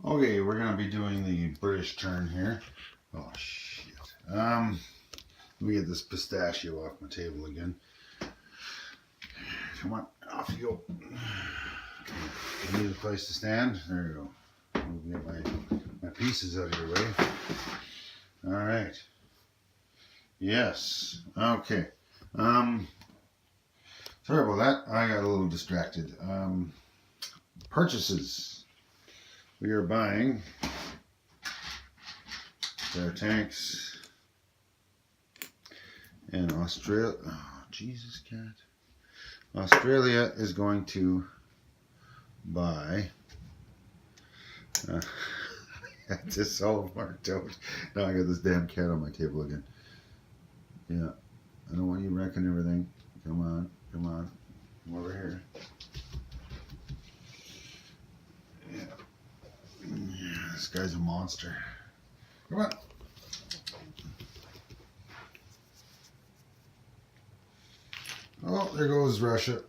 Okay, we're gonna be doing the British turn here. Oh shit. Let me get this pistachio off my table again. Come on, off you go. You need a place to stand? There you go. Let me get my pieces out of your way. Alright. Yes. Okay. Sorry about that. I got a little distracted. Purchases. We are buying their tanks in Australia. Oh, Jesus, cat. Australia is going to buy. I had this all marked out. Now I got this damn cat on my table again. Yeah, I don't want you wrecking everything. Come on, come on. Come over here. Yeah, this guy's a monster. Come on. Oh, there goes Russia.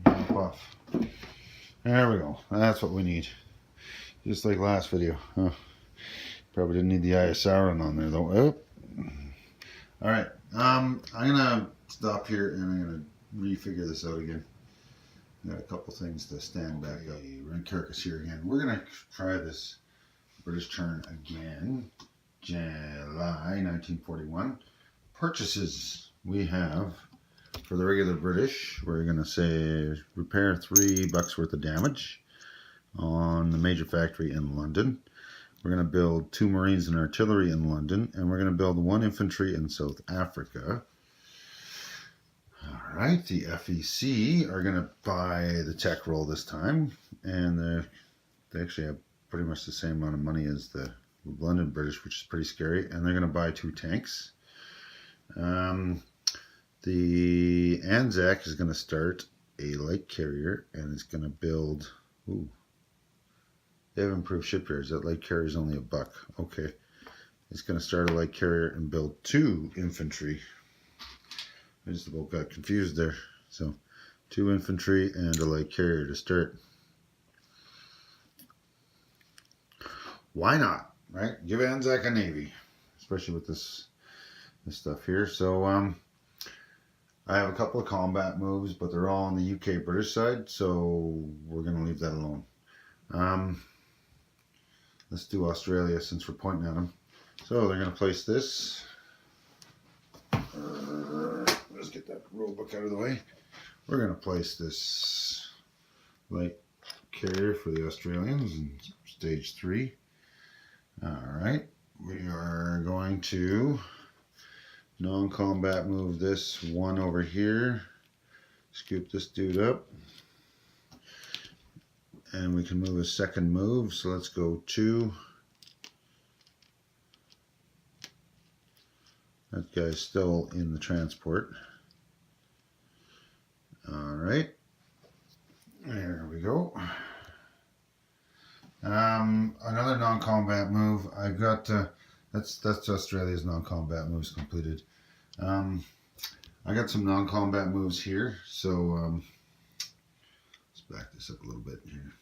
Pop off. There we go. That's what we need. Just like last video. Huh. Probably didn't need the Eye of Sauron on there though. Oh. Alright. I'm gonna stop here and I'm gonna refigure this out again. Got a couple things to stand back up. We're in Carcass here again. We're gonna try this British turn again. July 1941. Purchases we have for the regular British, we're going to say repair $3 worth of damage on the major factory in London. We're going to build 2 Marines and artillery in London, and we're going to build 1 infantry in South Africa. Alright, the FEC are going to buy the tech roll this time, and they actually have pretty much the same amount of money as the London British, which is pretty scary, and they're going to buy 2 tanks. The Anzac is going to start a light carrier and it's going to build. Ooh, they have improved shipyards. That light carrier is only $1. Okay, it's going to start a light carrier and build 2 infantry. I just about got confused there. So 2 infantry and a light carrier to start. Why not, right? Give Anzac a navy, especially with this stuff here. So I have a couple of combat moves, but they're all on the UK British side, so we're going to leave that alone. Let's do Australia since we're pointing at them. So they're going to place this. Let's get that rule book out of the way. We're going to place this light carrier for the Australians in stage 3. Alright, we are going to non-combat move this 1 over here, scoop this dude up, and we can move a second move. So let's go 2. That guy's still in the transport. Alright, there we go. Another non-combat move. I got that's Australia's non-combat moves completed. I got some non-combat moves here, so let's back this up a little bit here.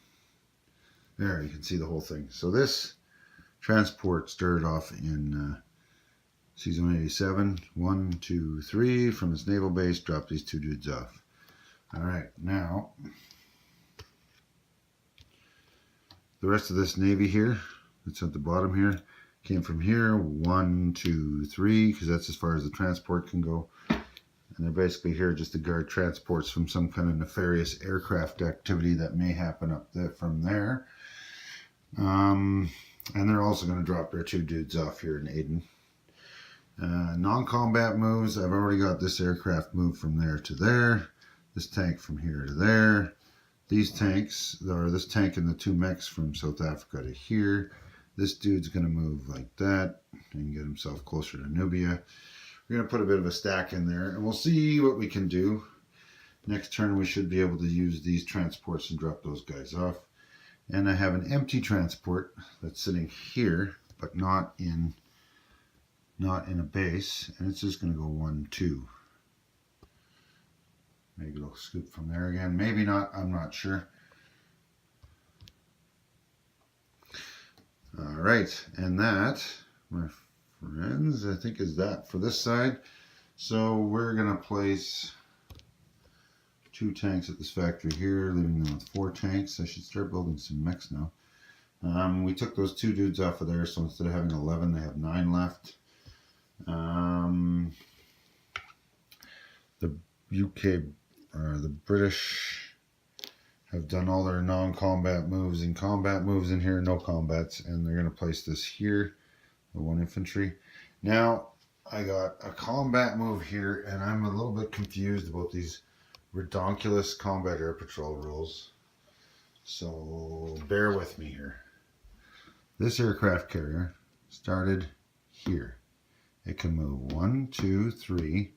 There, you can see the whole thing. So this transport started off in C-Zone 87. 1, 2, 3 from its naval base. Dropped these 2 dudes off. All right, now the rest of this navy here, that's at the bottom here, came from here. 1, 2, 3, because that's as far as the transport can go. And they're basically here just to guard transports from some kind of nefarious aircraft activity that may happen up there from there. And they're also going to drop their 2 dudes off here in Aden. Non-combat moves, I've already got this aircraft moved from there to there. This tank from here to there. These tanks, or this tank and the 2 mechs from South Africa to here. This dude's going to move like that and get himself closer to Nubia. We're going to put a bit of a stack in there and we'll see what we can do. Next turn we should be able to use these transports and drop those guys off. And I have an empty transport that's sitting here, but not in a base. And it's just going to go 1, 2. Maybe it'll scoop from there again. Maybe not. I'm not sure. All right, and that, my friends, I think is that for this side. So we're gonna place 2 tanks at this factory here, leaving them with 4 tanks. I should start building some mechs now. We took those 2 dudes off of there, so instead of having 11, they have 9 left. The UK, or the British, have done all their non-combat moves and combat moves in here, no combats, and they're going to place this here, the 1 infantry. Now, I got a combat move here, and I'm a little bit confused about these redonkulous combat air patrol rules. So, bear with me here. This aircraft carrier started here. It can move 1, 2, 3,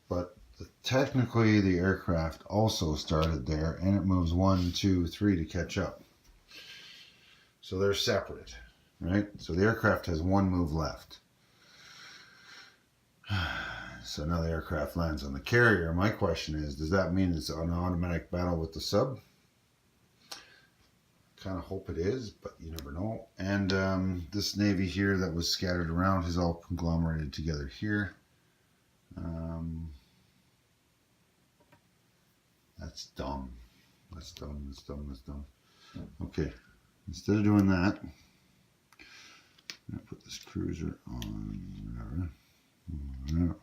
but technically the aircraft also started there, and it moves 1, 2, 3 to catch up. So they're separate, right? So the aircraft has 1 move left. So now the aircraft lands on the carrier. My question is, does that mean it's an automatic battle with the sub? Kind of hope it is, but you never know. And this Navy here that was scattered around is all conglomerated together here. That's dumb. That's dumb. That's dumb. That's dumb. Okay, instead of doing that, I'm gonna put this cruiser on. Whatever.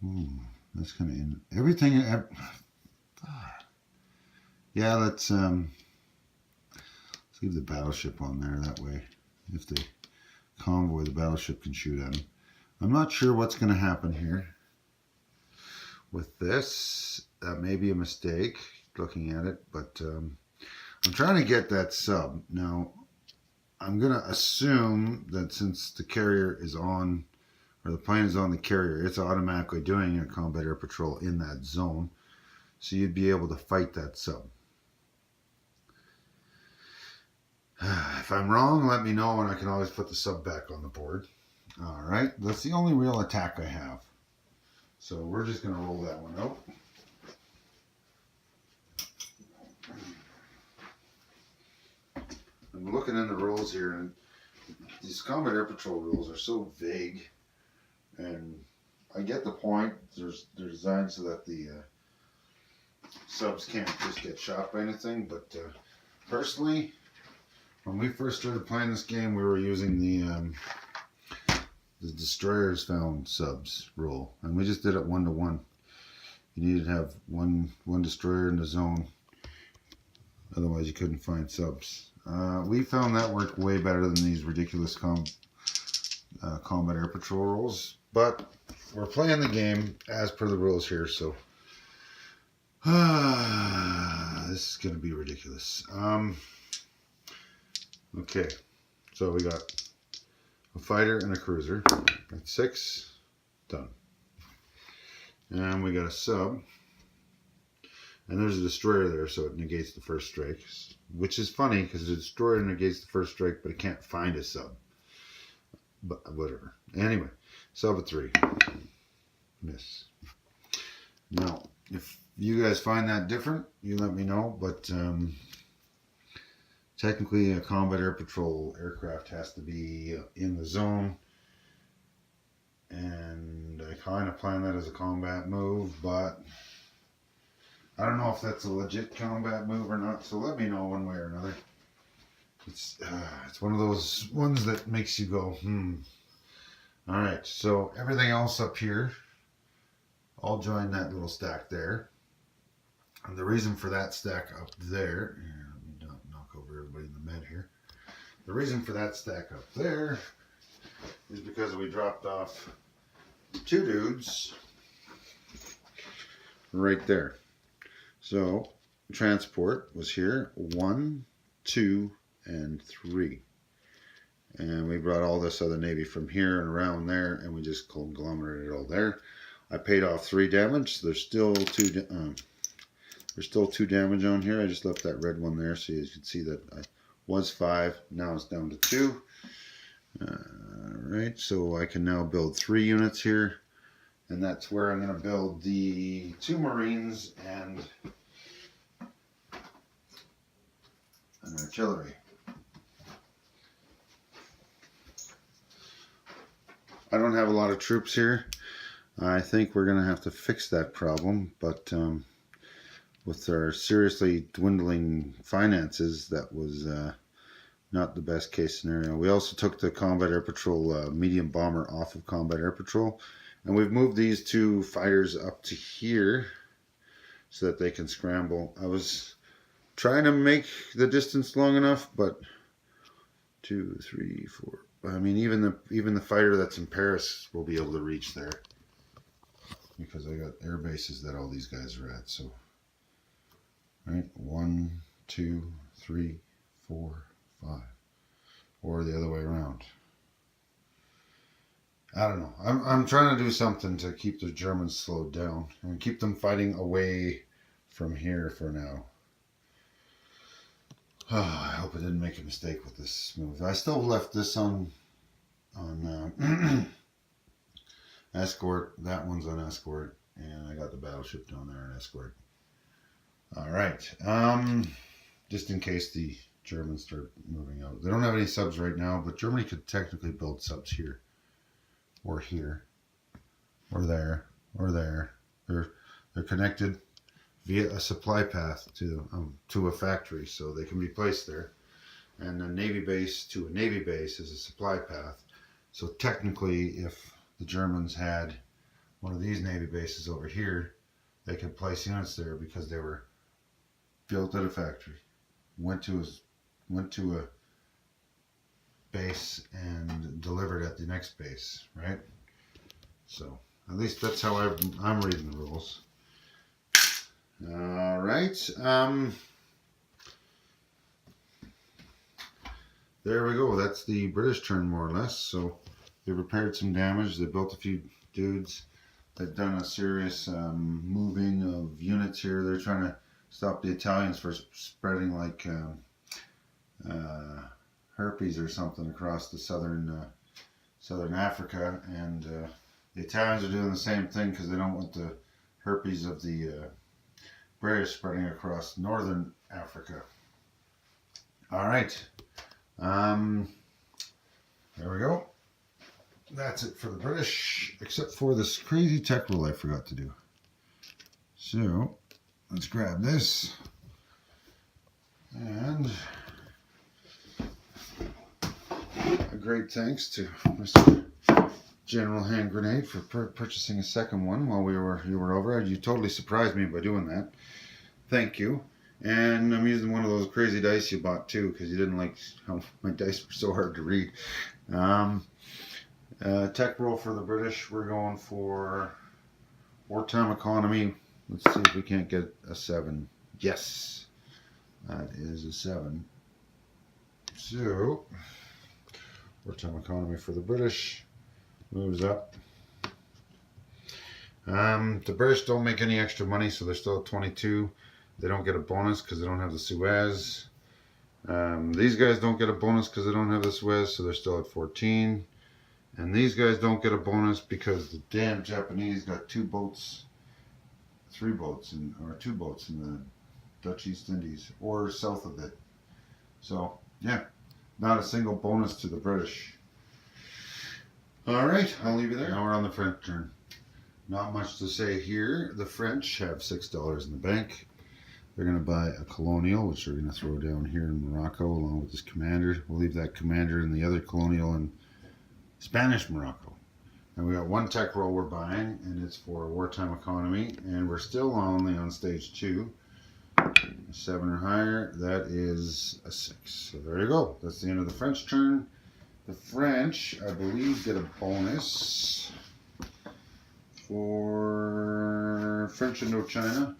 Ooh, that's kind of in everything. Yeah, let's leave the battleship on there. That way, if they convoy, the battleship can shoot at them. I'm not sure what's going to happen here with this. That may be a mistake looking at it, but I'm trying to get that sub. Now, I'm going to assume that since the carrier is on, or the plane is on the carrier, it's automatically doing a combat air patrol in that zone. So you'd be able to fight that sub. If I'm wrong, let me know, and I can always put the sub back on the board. All right, that's the only real attack I have. So we're just going to roll that one out. I'm looking in the rules here, and these combat air patrol rules are so vague. And I get the point. They're designed so that the subs can't just get shot by anything. But personally, when we first started playing this game, we were using the destroyers found subs rule, and we just did it 1-to-1. You needed to have one destroyer in the zone, otherwise you couldn't find subs. We found that worked way better than these ridiculous combat air patrol rules, but we're playing the game as per the rules here, so this is going to be ridiculous. Okay, so we got a fighter and a cruiser. That's 6. Done. And we got a sub. And there's a destroyer there, so it negates the first strike. Which is funny, because the destroyer negates the first strike, but it can't find a sub. But whatever. Anyway, sub at 3. Miss. Now, if you guys find that different, you let me know, but technically, a combat air patrol aircraft has to be in the zone, and I kind of plan that as a combat move, but I don't know if that's a legit combat move or not, so let me know one way or another. It's one of those ones that makes you go, Alright, so everything else up here, I'll join that little stack there. And the reason for that stack up there, everybody in the med here. The reason for that stack up there is because we dropped off 2 dudes right there. So transport was here, 1, 2, and 3. And we brought all this other Navy from here and around there, and we just conglomerated it all there. I paid off 3 damage, so there's still 2 damage on here. I just left that red one there so you can see that I was 5. Now it's down to 2. Alright, so I can now build 3 units here. And that's where I'm going to build the 2 Marines and an artillery. I don't have a lot of troops here. I think we're going to have to fix that problem, but with our seriously dwindling finances, that was not the best case scenario. We also took the Combat Air Patrol medium bomber off of Combat Air Patrol, and we've moved these two fighters up to here so that they can scramble. I was trying to make the distance long enough, but 2, 3, 4. I mean, even the fighter that's in Paris will be able to reach there because I got air bases that all these guys are at. So, right, 1, 2, 3, 4, 5, or the other way around. I don't know. I'm trying to do something to keep the Germans slowed down and keep them fighting away from here for now. Oh, I hope I didn't make a mistake with this move. I still left this on escort. That one's on escort, and I got the battleship down there on escort. All right. Just in case the Germans start moving out. They don't have any subs right now, but Germany could technically build subs here, or here, or there, or there. They're connected via a supply path to a factory, so they can be placed there. And a Navy base to a Navy base is a supply path. So technically, if the Germans had one of these Navy bases over here, they could place units there because they were built at a factory, went to a base and delivered at the next base, right? So at least that's how I'm reading the rules. All right. There we go. That's the British turn, more or less. So they repaired some damage. They built a few dudes. They've done a serious moving of units here. They're trying to stop the Italians from spreading like herpes or something across the southern Africa. And the Italians are doing the same thing because they don't want the herpes of the British spreading across northern Africa. All right. There we go. That's it for the British, except for this crazy tech roll I forgot to do. So let's grab this, and a great thanks to Mr. General Hand Grenade for purchasing a second one while you were over. You totally surprised me by doing that. Thank you. And I'm using one of those crazy dice you bought too, because you didn't like how my dice were so hard to read. Tech roll for the British, we're going for wartime economy. Let's see if we can't get a 7. Yes, that is a 7. So, wartime economy for the British moves up. The British don't make any extra money, so they're still at 22. They don't get a bonus because they don't have the Suez. These guys don't get a bonus because they don't have the Suez, so they're still at 14. And these guys don't get a bonus because the damn Japanese got 2 boats, 3 boats, or 2 boats in the Dutch East Indies, or south of it. So, yeah, not a single bonus to the British. All right, I'll leave you there. Now we're on the French turn. Not much to say here. The French have $6 in the bank. They're going to buy a colonial, which they're going to throw down here in Morocco along with this commander. We'll leave that commander and the other colonial in Spanish Morocco. And we got 1 tech roll we're buying, and it's for wartime economy. And we're still only on stage 2. A 7 or higher, that is a 6. So there you go. That's the end of the French turn. The French, I believe, get a bonus for French Indochina.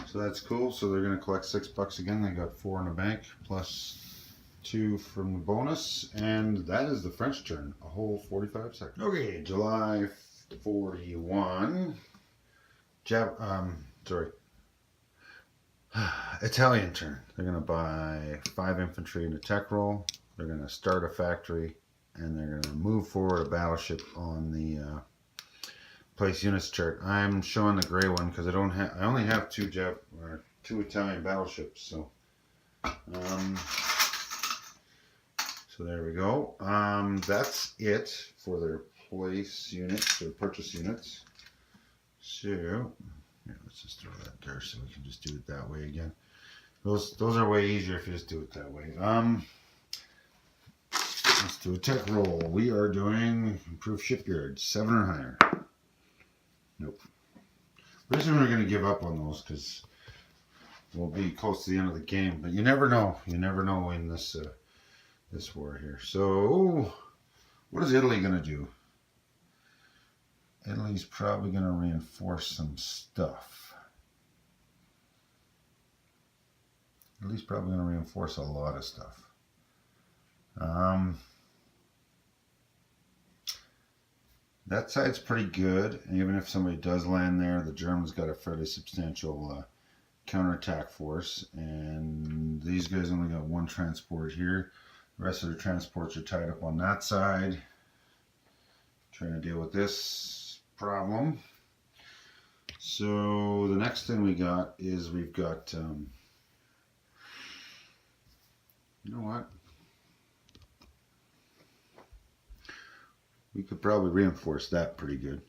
So that's cool. So they're going to collect $6 again. They got 4 in the bank plus 2 from the bonus. And that is the French turn. A whole 45 seconds. Okay, July 41. Italian turn. They're going to buy 5 infantry and a tech roll. They're going to start a factory. And they're going to move forward a battleship on the place units chart. I'm showing the gray one because I only have 2 Italian battleships. So so there we go. That's it for their place units or purchase units. So, yeah, let's just throw that there so we can just do it that way again. Those are way easier if you just do it that way. Let's do a tech roll. We are doing improved shipyard, 7 or higher. Nope. Pretty soon we're going to give up on those because we'll be close to the end of the game. But you never know. You never know in this this war here. So, what is Italy going to do? Italy's probably going to reinforce some stuff. Italy's probably going to reinforce a lot of stuff. That side's pretty good. Even if somebody does land there, the Germans got a fairly substantial counterattack force. And these guys only got 1 transport here. The rest of the transports are tied up on that side. Trying to deal with this problem. So the next thing we got is we've got, you know what? We could probably reinforce that pretty good.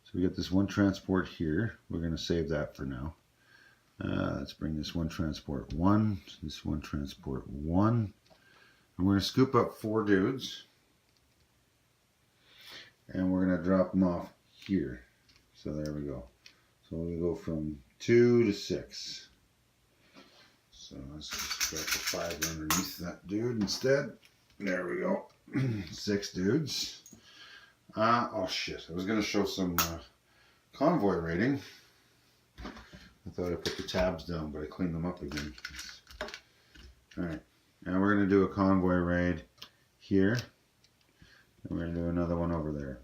So we got this 1 transport here. We're going to save that for now. Let's bring this 1 transport 1, this 1 transport 1. And we're going to scoop up 4 dudes. And we're going to drop them off here. So there we go. So we go from 2 to 6. So let's just drop the 5 underneath that dude instead. There we go. 6 dudes. Oh shit, I was going to show some convoy rating. I thought I put the tabs down, but I cleaned them up again. Alright, now we're going to do a convoy raid here. And we're going to do another one over there.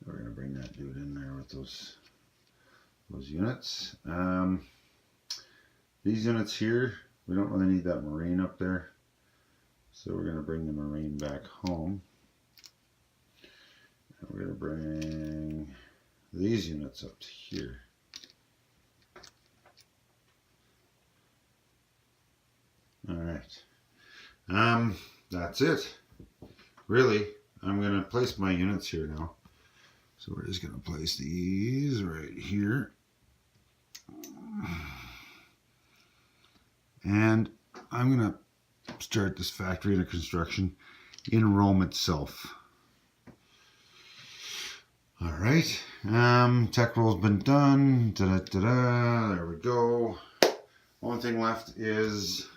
We're going to bring that dude in there with those units. These units here, we don't really need that Marine up there. So we're going to bring the Marine back home. And we're going to bring these units up to here. Alright. That's it. Really, I'm going to place my units here now. So we're just going to place these right here. And I'm going to start this factory into construction in Rome itself. Alright, tech roll's been done. There we go. Only thing left is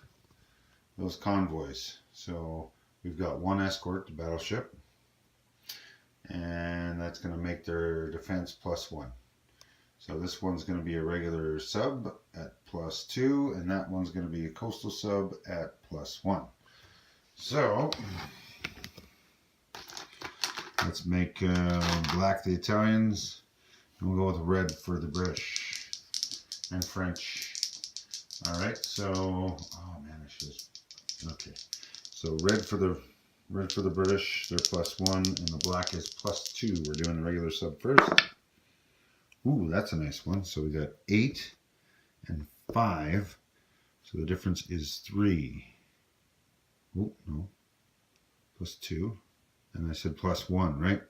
those convoys. So we've got 1 escort to battleship, and that's going to make their defense +1. So this one's going to be a regular sub at +2, and that one's going to be a coastal sub at +1. So let's make black the Italians, and we'll go with red for the British and French. Alright, so, oh man, I should have, okay. So red for the British, they're +1, and the black is +2. We're doing the regular sub first. Ooh, that's a nice one. So we got 8 and 5. So the difference is 3. Oh, no. +2. And I said +1, right?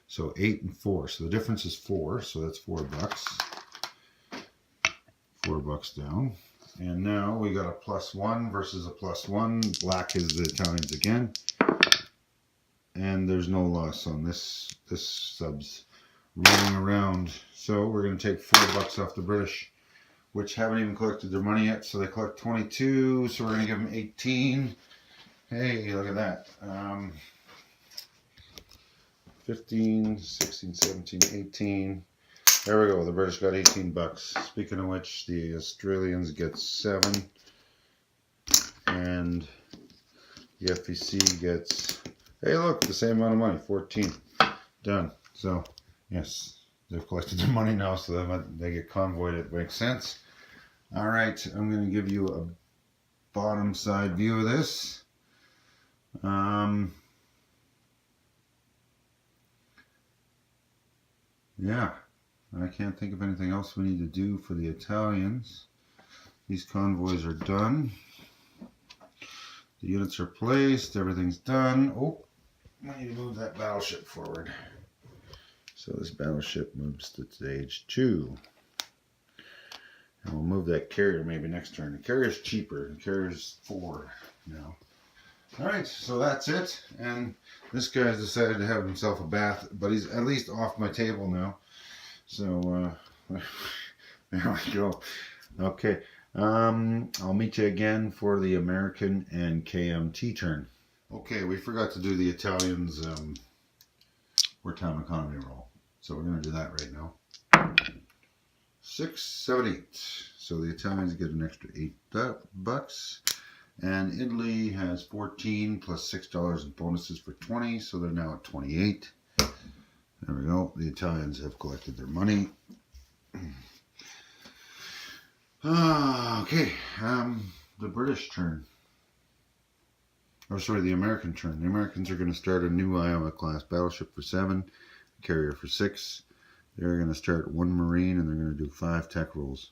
So 8 and 4. So the difference is 4. So that's $4. $4 down. And now we got a +1 versus a +1. Black is the Italians again. And there's no loss on this sub's rolling around. So we're going to take $4 off the British, which haven't even collected their money yet. So they collect 22. So we're going to give them 18. Hey, look at that. 15, 16, 17, 18. There we go. The British got $18. Speaking of which, the Australians get 7. And the FEC gets, hey look, the same amount of money, 14. Done. So, yes. They've collected their money now, so they get convoyed. It makes sense. All right, I'm going to give you a bottom side view of this. Yeah, I can't think of anything else we need to do for the Italians. These convoys are done. The units are placed, everything's done. Oh, I need to move that battleship forward. So this battleship moves to stage 2. And we'll move that carrier maybe next turn. The carrier's cheaper. The carrier's 4 now. Alright, so that's it. And this guy's decided to have himself a bath, but he's at least off my table now. So, there we go. Okay, I'll meet you again for the American and KMT turn. Okay, we forgot to do the Italians' wartime economy roll. So we're going to do that right now. 6, 7, 8. So the Italians get an extra $8. And Italy has 14 plus $6 in bonuses for 20. So they're now at 28. There we go. The Italians have collected their money. Okay, the British turn. Or sorry, the American turn. The Americans are going to start a new Iowa class battleship for 7, carrier for 6. They're going to start 1 Marine and they're going to do 5 tech rolls.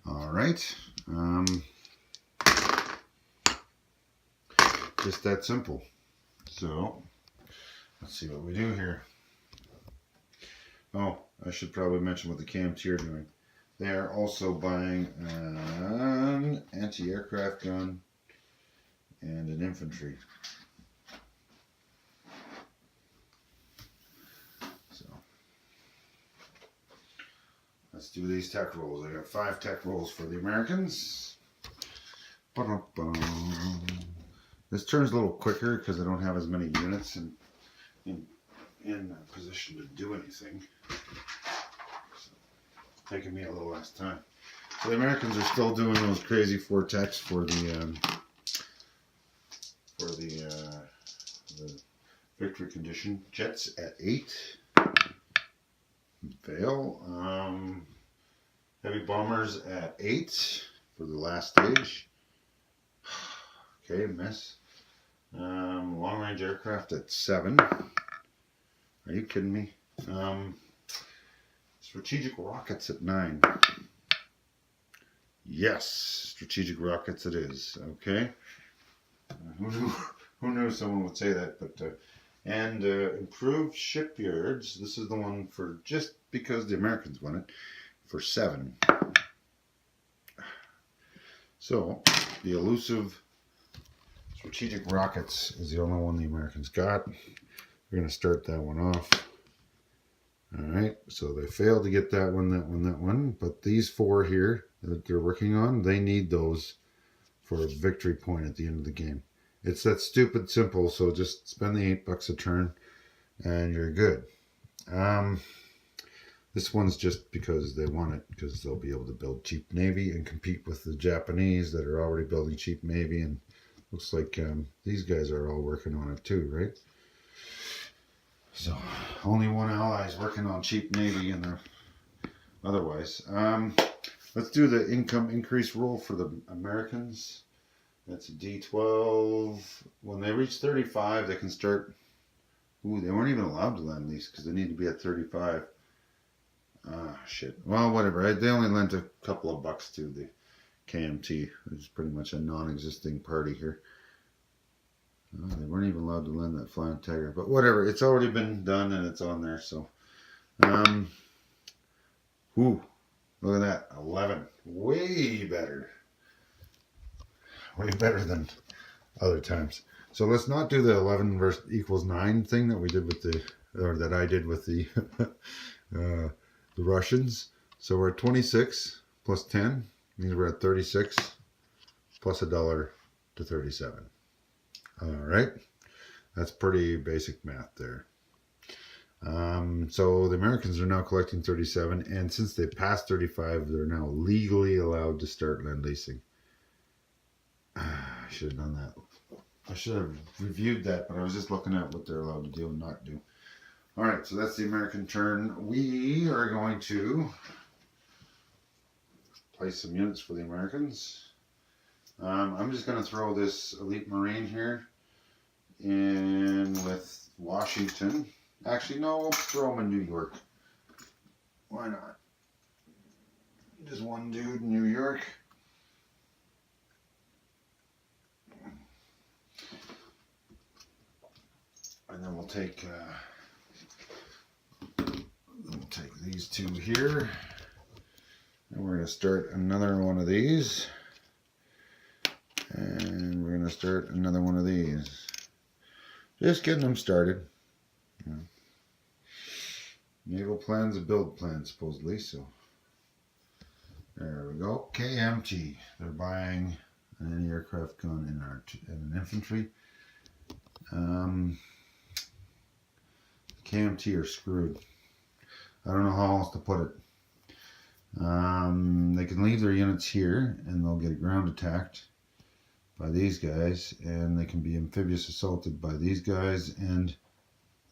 All right. Just that simple. So let's see what we do here. Oh, I should probably mention what the KMT are doing. They are also buying an anti-aircraft gun and an infantry. So let's do these tech rolls. I got 5 tech rolls for the Americans. This turn's a little quicker because I don't have as many units in position to do anything. So, taking me a little less time. So the Americans are still doing those crazy 4 techs for the victory condition. Jets at 8. Fail. Heavy bombers at 8 for the last stage. Okay, miss. Long range aircraft at 7. Are you kidding me? Strategic rockets at 9. Yes, strategic rockets it is. Okay. Who knew someone would say that? But and improved shipyards. This is the one for just because the Americans won it for 7. So the elusive strategic rockets is the only one the Americans got. We're going to start that one off. Alright, so they failed to get that one. But these 4 here that they're working on, they need those for a victory point at the end of the game. It's that stupid simple, so just spend the $8 a turn and you're good. This one's just because they want it, because they'll be able to build cheap Navy and compete with the Japanese that are already building cheap Navy, and looks like these guys are all working on it too, right? So only one ally is working on cheap Navy, and they're otherwise. Let's do the income increase roll for the Americans. That's a D12. When they reach 35, they can start. Ooh, they weren't even allowed to lend these because they need to be at 35. Ah, shit. Well, whatever. They only lent a couple of bucks to the KMT, which is pretty much a non-existing party here. They weren't even allowed to lend that Flying Tiger, but whatever. It's already been done and it's on there. So, ooh, look at that, 11. Way better. Way better than other times. So let's not do the 11 versus equals 9 thing that we did with the, or that I did with the the Russians. So we're at 26 plus 10 means we're at 36 plus $1 to 37. All right, that's pretty basic math there. So the Americans are now collecting 37, and since they passed 35, they're now legally allowed to start lend leasing. I should have done that. I should have reviewed that, but I was just looking at what they're allowed to do and not do. All right, so that's the American turn. We are going to place some units for the Americans. I'm just going to throw this Elite Marine here in with Washington. Actually, no, we'll throw him in New York. Why not? Just one dude in New York. then we'll take these two here, and we're going to start another one of these, and we're going to start another one of these. Just getting them started. You know. Naval plan's a build plan, supposedly, so there we go. KMT, they're buying an anti-aircraft gun in an infantry. KMT are screwed. I don't know how else to put it. They can leave their units here and they'll get ground attacked by these guys, and they can be amphibious assaulted by these guys and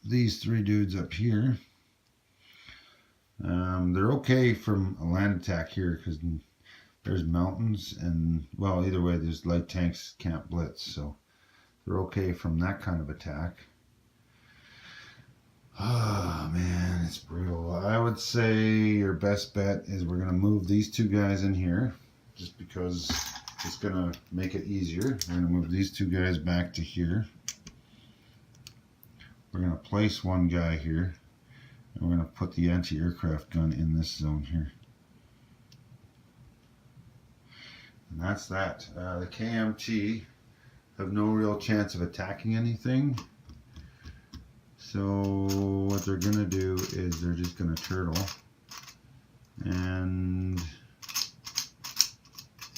these three dudes up here. They're okay from a land attack here because there's mountains, and well, either way there's light tanks can't blitz, so they're okay from that kind of attack. Oh man, it's brutal. I would say your best bet is we're going to move these two guys in here just because it's going to make it easier. We're going to move these two guys back to here. We're going to place one guy here, and we're going to put the anti-aircraft gun in this zone here. And that's that. The KMT have no real chance of attacking anything. So what they're going to do is they're just going to turtle and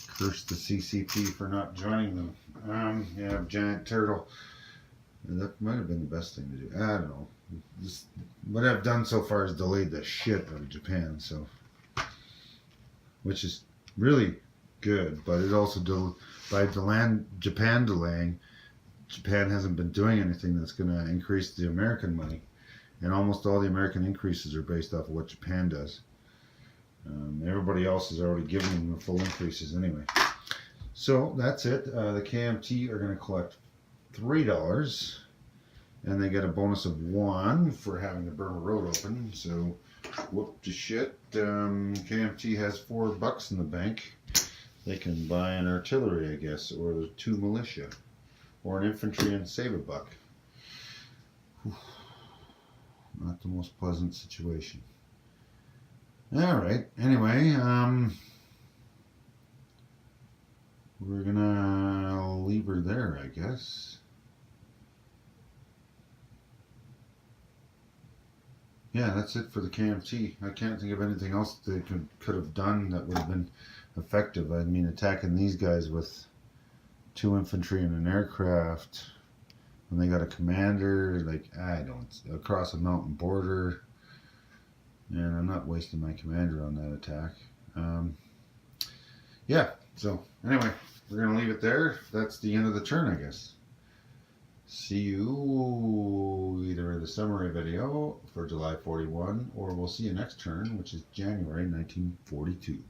curse the CCP for not joining them. Yeah, giant turtle. That might have been the best thing to do. I don't know. Just, what I've done so far is delayed the shit out of Japan, so, which is really good, but it also by Japan delaying, Japan hasn't been doing anything that's going to increase the American money, and almost all the American increases are based off of what Japan does. Everybody else is already giving them the full increases anyway. So that's it. The KMT are going to collect $3, and they get a bonus of 1 for having the Burma Road open. So whoop de shit. KMT has $4 in the bank. They can buy an artillery, I guess, or 2 militia, or an infantry and save $1. Whew. Not the most pleasant situation. Alright, anyway, we're gonna leave her there, I guess. Yeah, that's it for the KMT. I can't think of anything else they could have done that would have been effective. I mean, attacking these guys with 2 infantry and an aircraft when they got a commander, like, I don't, across a mountain border, and I'm not wasting my commander on that attack. Yeah, so anyway, we're going to leave it there. That's the end of the turn, I guess. See you either in the summary video for July 41, or we'll see you next turn, which is January 1942.